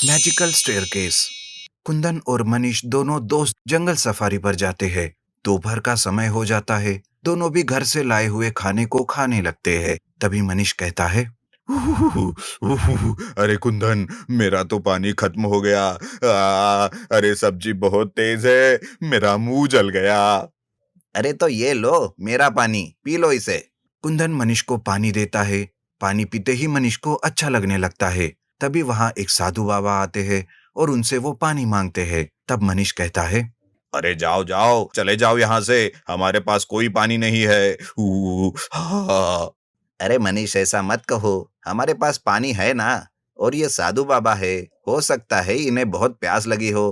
Magical staircase. Kundan और मनीष दोनों दोस्त जंगल सफारी पर जाते हैं। दोपहर का समय हो जाता है। दोनों भी घर से लाए हुए खाने को खाने लगते हैं। तभी मनीष कहता है, उहुहु, उहुहु, अरे कुंदन, मेरा तो पानी खत्म हो गया। अरे सब्जी बहुत तेज है, मेरा मुंह जल गया। अरे तो ये लो मेरा पानी, पी लो इसे। कुंदन मनीष को पानी देता है। पानी पीते ही मनीष को अच्छा लगने लगता है। तभी वहां एक साधु बाबा आते हैं और उनसे वो पानी मांगते हैं। तब मनीष कहता है, अरे जाओ जाओ, चले जाओ यहाँ से, हमारे पास कोई पानी नहीं है। हाँ। अरे मनीष, ऐसा मत कहो, हमारे पास पानी है ना। और ये साधु बाबा है, हो सकता है इन्हें बहुत प्यास लगी हो।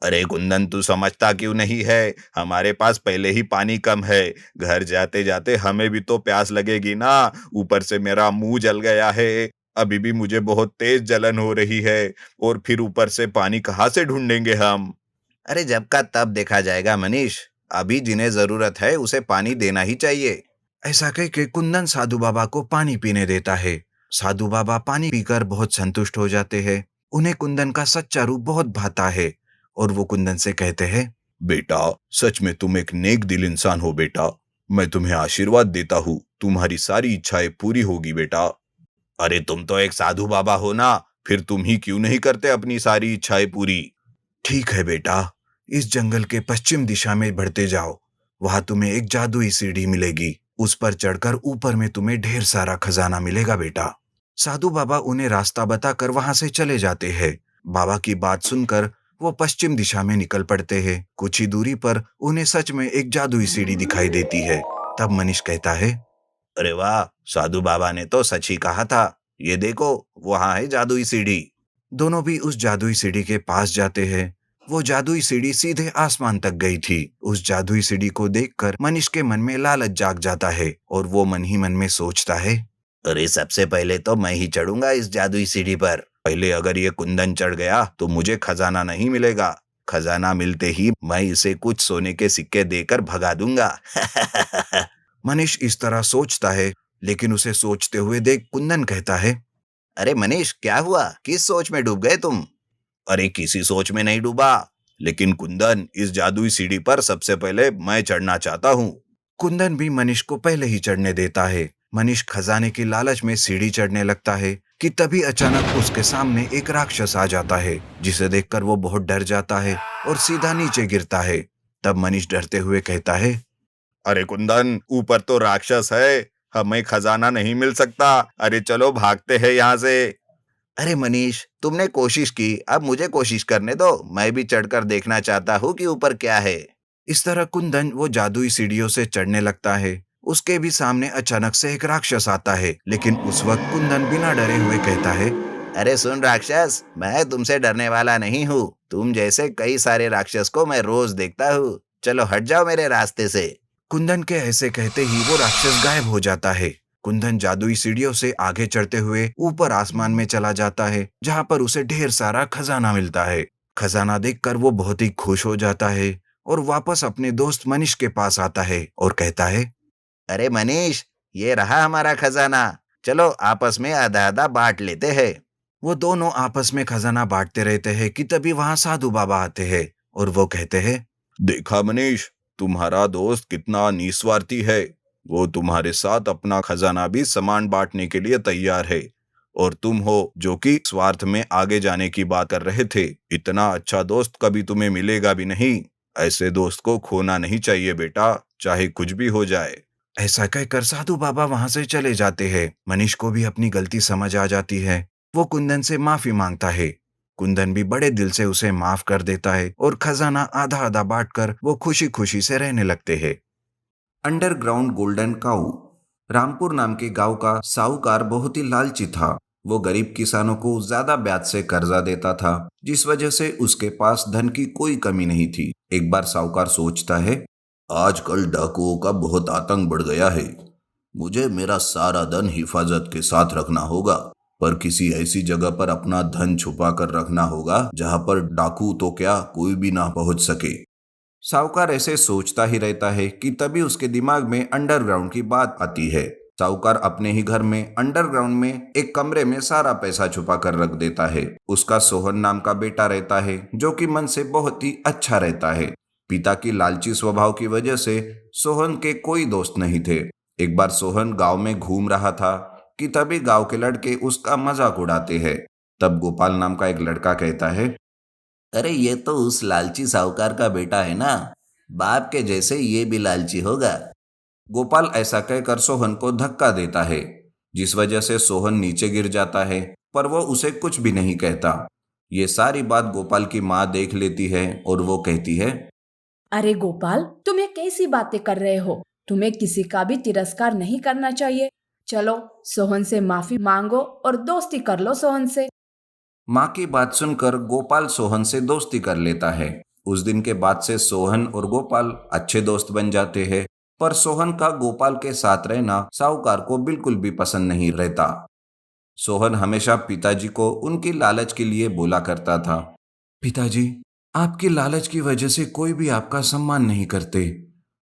अरे कुंदन, तू समझता क्यों नहीं है? हमारे पास पहले ही पानी कम है। घर जाते जाते हमें भी तो प्यास लगेगी ना। ऊपर से मेरा मुंह जल गया है। अभी भी मुझे बहुत तेज जलन हो रही है। और फिर ऊपर से पानी कहाँ से ढूंढेंगे हम? अरे जब का तब देखा जाएगा मनीष, अभी जिन्हें जरूरत है उसे पानी देना ही चाहिए। ऐसा कह के कुंदन साधु बाबा को पानी पीने देता है। साधु बाबा पानी पीकर बहुत संतुष्ट हो जाते हैं। उन्हें कुंदन का सच्चा रूप बहुत भाता है और वो कुंदन से कहते हैं, बेटा, सच में तुम एक नेक दिल इंसान हो बेटा। मैं तुम्हें आशीर्वाद देता हूँ, तुम्हारी सारी इच्छाएं पूरी होगी बेटा। अरे तुम तो एक साधु बाबा हो ना, फिर तुम ही क्यों नहीं करते अपनी सारी इच्छाएं पूरी? ठीक है बेटा, इस जंगल के पश्चिम दिशा में बढ़ते जाओ। वहां तुम्हें एक जादुई सीढ़ी मिलेगी। उस पर चढ़कर ऊपर में तुम्हें ढेर सारा खजाना मिलेगा बेटा। साधु बाबा उन्हें रास्ता बताकर वहां से चले जाते हैं। बाबा की बात सुनकर वो पश्चिम दिशा में निकल पड़ते हैं। कुछ ही दूरी पर उन्हें सच में एक जादुई सीढ़ी दिखाई देती है। तब मनीष कहता है, अरे वाह, साधु बाबा ने तो सच ही कहा था। ये देखो, वहां है जादुई सीढ़ी। दोनों भी उस जादुई सीढ़ी के पास जाते हैं। वो जादुई सीढ़ी सीधे आसमान तक गई थी। उस जादुई सीढ़ी को देखकर मनीष के मन में लालच जाग जाता है और वो मन ही मन में सोचता है, अरे सबसे पहले तो मैं ही चढ़ूंगा इस जादुई सीढ़ी पर। पहले अगर ये कुंदन चढ़ गया तो मुझे खजाना नहीं मिलेगा। खजाना मिलते ही मैं इसे कुछ सोने के सिक्के देकर भगा दूंगा। मनीष इस तरह सोचता है। लेकिन उसे सोचते हुए देख कुंदन कहता है, अरे मनीष, क्या हुआ? किस सोच में डूब गए तुम? अरे किसी सोच में नहीं डूबा, लेकिन कुंदन, इस जादुई सीढ़ी पर सबसे पहले मैं चढ़ना चाहता हूँ। कुंदन भी मनीष को पहले ही चढ़ने देता है। मनीष खजाने की लालच में सीढ़ी चढ़ने लगता है कि तभी अचानक उसके सामने एक राक्षस आ जाता है, जिसे देखकर वो बहुत डर जाता है और सीधा नीचे गिरता है। तब मनीष डरते हुए कहता है, अरे कुंदन, ऊपर तो राक्षस है, हमें खजाना नहीं मिल सकता। अरे चलो भागते हैं यहाँ से। अरे मनीष, तुमने कोशिश की, अब मुझे कोशिश करने दो। मैं भी चढ़कर देखना चाहता हूँ कि ऊपर क्या है। इस तरह कुंदन वो जादुई सीढ़ियों से चढ़ने लगता है। उसके भी सामने अचानक से एक राक्षस आता है। लेकिन उस वक्त कुंदन बिना डरे हुए कहता है, अरे सुन राक्षस, मैं तुमसे डरने वाला नहीं हूँ। तुम जैसे कई सारे राक्षस को मैं रोज देखता हूँ। चलो हट जाओ मेरे रास्ते से। कुंदन के ऐसे कहते ही वो राक्षस गायब हो जाता है। कुंदन जादुई सीढ़ियों से आगे चढ़ते हुए ऊपर आसमान में चला जाता है, जहां पर उसे ढेर सारा खजाना मिलता है। खजाना देखकर वो बहुत ही खुश हो जाता है और वापस अपने दोस्त मनीष के पास आता है और कहता है, अरे मनीष, ये रहा हमारा खजाना। चलो आपस में आधा आधा बांट लेते हैं। वो दोनों आपस में खजाना बांटते रहते हैं कि तभी वहां साधु बाबा आते हैं और वो कहते हैं, देखा मनीष, तुम्हारा दोस्त कितना निस्वार्थी है। वो तुम्हारे साथ अपना खजाना भी समान बांटने के लिए तैयार है। और तुम हो जो कि स्वार्थ में आगे जाने की बात कर रहे थे। इतना अच्छा दोस्त कभी तुम्हें मिलेगा भी नहीं। ऐसे दोस्त को खोना नहीं चाहिए बेटा, चाहे कुछ भी हो जाए। ऐसा कहकर साधु बाबा वहां से चले जाते हैं। मनीष को भी अपनी गलती समझ आ जाती है। वो कुंदन से माफी मांगता है। कुंदन भी बड़े दिल से उसे माफ कर देता है और खजाना आधा आधा बांटकर वो खुशी खुशी से रहने लगते हैं। अंडरग्राउंड गोल्डन काऊ। रामपुर नाम के गांव का साहूकार बहुत ही लालची था। वो गरीब किसानों को ज्यादा ब्याज से कर्जा देता था, जिस वजह से उसके पास धन की कोई कमी नहीं थी। एक बार साहूकार सोचता है, आजकल डाकुओं का बहुत आतंक बढ़ गया है। मुझे मेरा सारा धन हिफाजत के साथ रखना होगा, पर किसी ऐसी जगह पर अपना धन छुपा कर रखना होगा जहां पर डाकू तो क्या कोई भी ना पहुंच सके। साहूकार ऐसे सोचता ही रहता है कि तभी उसके दिमाग में अंडरग्राउंड की बात आती है। साहूकार अपने ही घर में अंडरग्राउंड में एक कमरे में सारा पैसा छुपा कर रख देता है। उसका सोहन नाम का बेटा रहता है जो कि मन से बहुत ही अच्छा रहता है। पिता की लालची स्वभाव की वजह से सोहन के कोई दोस्त नहीं थे। एक बार सोहन गांव में घूम रहा था कि तभी गांव के लड़के उसका मजाक उड़ाते हैं। तब गोपाल नाम का एक लड़का कहता है, अरे ये तो उस लालची साहूकार का बेटा है ना, बाप के जैसे ये भी लालची होगा। गोपाल ऐसा कहकर सोहन को धक्का देता है, जिस वजह से सोहन नीचे गिर जाता है, पर वो उसे कुछ भी नहीं कहता। ये सारी बात गोपाल की माँ देख लेती है और वो कहती है, अरे गोपाल, तुम ये कैसी बातें कर रहे हो? तुम्हें किसी का भी तिरस्कार नहीं करना चाहिए। चलो सोहन से माफी मांगो और दोस्ती कर लो सोहन से। माँ की बात सुनकर गोपाल सोहन से दोस्ती कर लेता है। उस दिन के बाद से सोहन और गोपाल अच्छे दोस्त बन जाते हैं। पर सोहन का गोपाल के साथ रहना साहूकार को बिल्कुल भी पसंद नहीं रहता। सोहन हमेशा पिताजी को उनकी लालच के लिए बोला करता था, पिताजी, आपकी लालच की वजह से कोई भी आपका सम्मान नहीं करते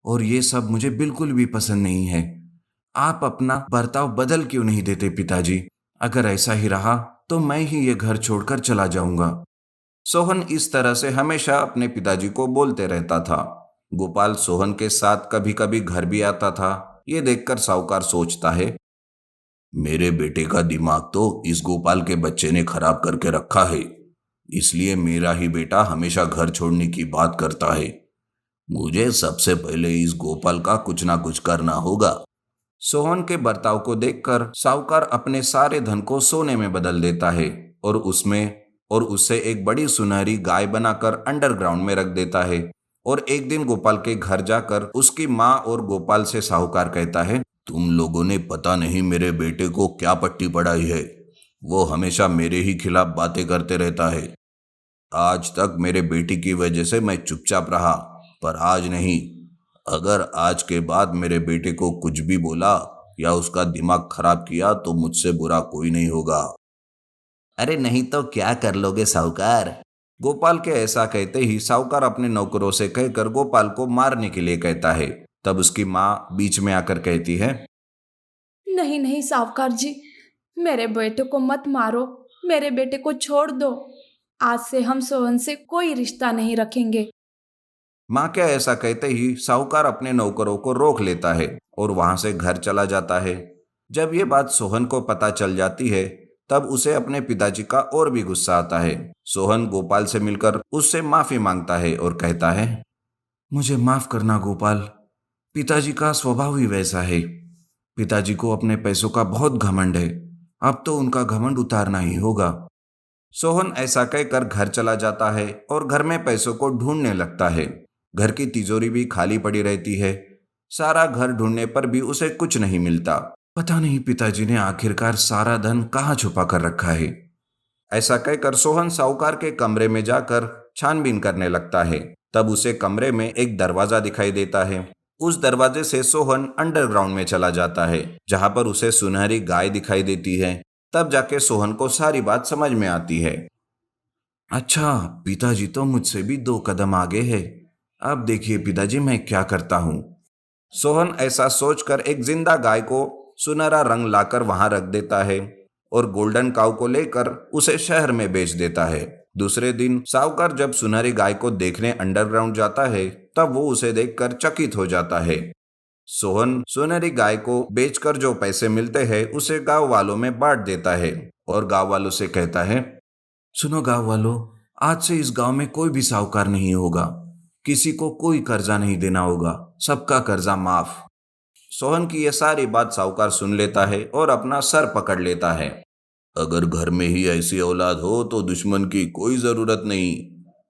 और ये सब मुझे बिल्कुल भी पसंद नहीं है। आप अपना बर्ताव बदल क्यों नहीं देते पिताजी? अगर ऐसा ही रहा तो मैं ही ये घर छोड़कर चला जाऊंगा। सोहन इस तरह से हमेशा अपने पिताजी को बोलते रहता था। गोपाल सोहन के साथ कभी कभी घर भी आता था। ये देखकर साहूकार सोचता है, मेरे बेटे का दिमाग तो इस गोपाल के बच्चे ने खराब करके रखा है, इसलिए मेरा ही बेटा हमेशा घर छोड़ने की बात करता है। मुझे सबसे पहले इस गोपाल का कुछ ना कुछ करना होगा। सोहन के बर्ताव को देखकर साहूकार अपने सारे धन को सोने में बदल देता है और उससे एक बड़ी सुनहरी गाय बनाकर अंडरग्राउंड में रख देता है। और एक दिन गोपाल के घर जाकर उसकी माँ और गोपाल से साहूकार कहता है, तुम लोगों ने पता नहीं मेरे बेटे को क्या पट्टी पढ़ाई है। वो हमेशा मेरे ही खिलाफ बातें करते रहता है। आज तक मेरे बेटी की वजह से मैं चुपचाप रहा, पर आज नहीं। अगर आज के बाद मेरे बेटे को कुछ भी बोला या उसका दिमाग खराब किया तो मुझसे बुरा कोई नहीं होगा। अरे नहीं तो क्या कर लोगे साहूकार? गोपाल के ऐसा कहते ही साहूकार अपने नौकरों से कहकर गोपाल को मारने के लिए कहता है। तब उसकी माँ बीच में आकर कहती है, नहीं नहीं साहूकार जी, मेरे बेटे को मत मारो, मेरे बेटे को छोड़ दो। आज से हम सोहन से कोई रिश्ता नहीं रखेंगे। माँ के ऐसा कहते ही साहूकार अपने नौकरों को रोक लेता है और वहां से घर चला जाता है। जब ये बात सोहन को पता चल जाती है तब उसे अपने पिताजी का और भी गुस्सा आता है। सोहन गोपाल से मिलकर उससे माफी मांगता है और कहता है, मुझे माफ करना गोपाल, पिताजी का स्वभाव ही वैसा है। पिताजी को अपने पैसों का बहुत घमंड है, अब तो उनका घमंड उतारना ही होगा। सोहन ऐसा कहकर घर चला जाता है और घर में पैसों को ढूंढने लगता है। घर की तिजोरी भी खाली पड़ी रहती है। सारा घर ढूंढने पर भी उसे कुछ नहीं मिलता। पता नहीं पिताजी ने आखिरकार सारा धन कहाँ छुपा कर रखा है। ऐसा कहकर सोहन साहूकार के कमरे में जाकर छानबीन करने लगता है। तब उसे कमरे में एक दरवाजा दिखाई देता है। उस दरवाजे से सोहन अंडरग्राउंड में चला जाता है, जहां पर उसे सुनहरी गाय दिखाई देती है। तब जाके सोहन को सारी बात समझ में आती है। अच्छा, पिताजी तो मुझसे भी 2 कदम आगे है। अब देखिए पिताजी मैं क्या करता हूँ। सोहन ऐसा सोचकर एक जिंदा गाय को सुनहरा रंग लाकर वहां रख देता है और गोल्डन काऊ को लेकर उसे शहर में बेच देता है। दूसरे दिन साहूकार जब सुनहरी गाय को देखने अंडरग्राउंड जाता है तब वो उसे देखकर चकित हो जाता है। सोहन सुनहरी गाय को बेचकर जो पैसे मिलते हैं उसे गांव वालों में बांट देता है और गांव वालों से कहता है, सुनो गांव वालों, आज से इस गांव में कोई भी साहूकार नहीं होगा। किसी को कोई कर्जा नहीं देना होगा, सबका कर्जा माफ। सोहन की यह सारी बात साहूकार सुन लेता है और अपना सर पकड़ लेता है। अगर घर में ही ऐसी औलाद हो तो दुश्मन की कोई जरूरत नहीं।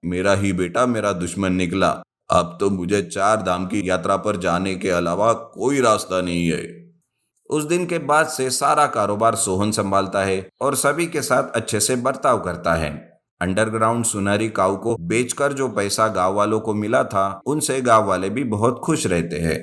मेरा ही बेटा मेरा दुश्मन निकला। अब तो मुझे 4 धाम की यात्रा पर जाने के अलावा कोई रास्ता नहीं है। उस दिन के बाद से सारा कारोबार सोहन संभालता है और सभी के साथ अच्छे से बर्ताव करता है। अंडरग्राउंड सुनहरी काऊ को बेचकर जो पैसा गांव वालों को मिला था उनसे गांव वाले भी बहुत खुश रहते हैं।